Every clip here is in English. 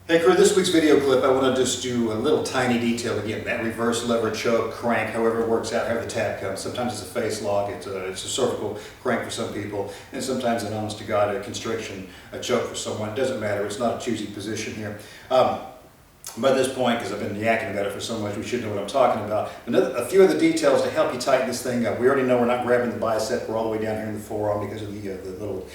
Hey crew, this week's video clip I want to just do a little tiny detail again, that reverse lever choke, crank, however it works out, however the tap comes. Sometimes it's a face lock, it's a cervical crank for some people, and sometimes an honest to God a constriction, a choke for someone. It doesn't matter, it's not a choosy position here. By this point, because I've been yakking about it for so much, we should know what I'm talking about. A few other details to help you tighten this thing up. We already know we're not grabbing the bicep, we're all the way down here in the forearm because of the little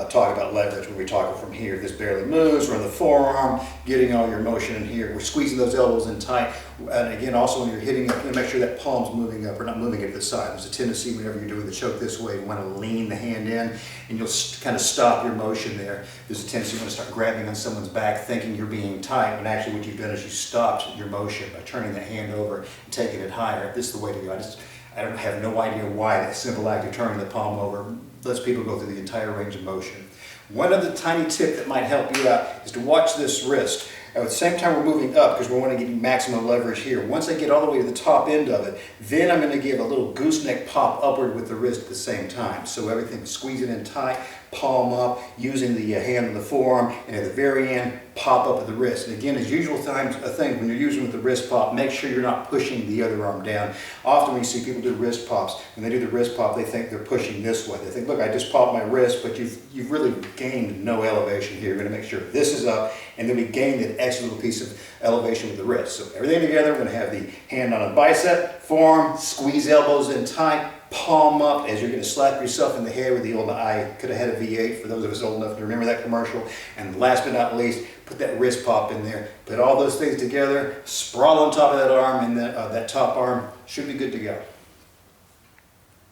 talk about leverage where we talk from here. This barely moves, we're in the forearm, getting all your motion in here. We're squeezing those elbows in tight. And again, also when you're hitting up, you make sure that palm's moving up or not moving it to the side. There's a tendency whenever you're doing the choke this way, you want to lean the hand in and you'll kind of stop your motion there. There's a tendency you want to start grabbing on someone's back thinking you're being tight, when actually what you've done is you stopped your motion by turning the hand over and taking it higher. This is the way to go. I don't have no idea why that simple act of turning the palm over lets people go through the entire range of motion. One other tiny tip that might help you out is to watch this wrist. At the same time we're moving up because we want to get maximum leverage here. Once I get all the way to the top end of it, then I'm going to give a little gooseneck pop upward with the wrist at the same time. So everything squeeze it in tight, palm up, using the hand on the forearm, and at the very end, pop up at the wrist. And again, as usual times, a thing when you're using with the wrist pop, make sure you're not pushing the other arm down. Often when you see people do wrist pops, when they do the wrist pop, they think they're pushing this way. They think, look, I just popped my wrist, but you've really gained no elevation here. You're going to make sure this is up, and then we gain that extra little piece of elevation with the wrist. So everything together, we're going to have the hand on a bicep, forearm, squeeze elbows in tight, palm up as you're going to slap yourself in the head with the old I could have had a V8 for those of us old enough to remember that commercial. And last but not least, put that wrist pop in there. Put all those things together, sprawl on top of that arm, and that top arm should be good to go.